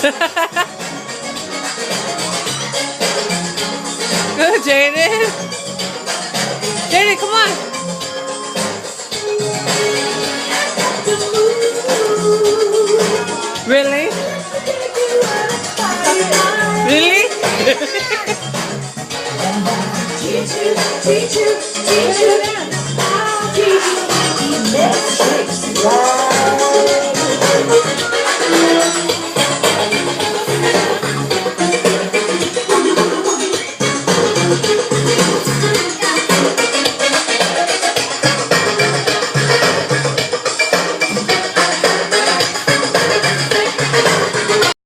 Good, Jaden. Jaden, come on. Really? Really? Teach you, teach you, teach you.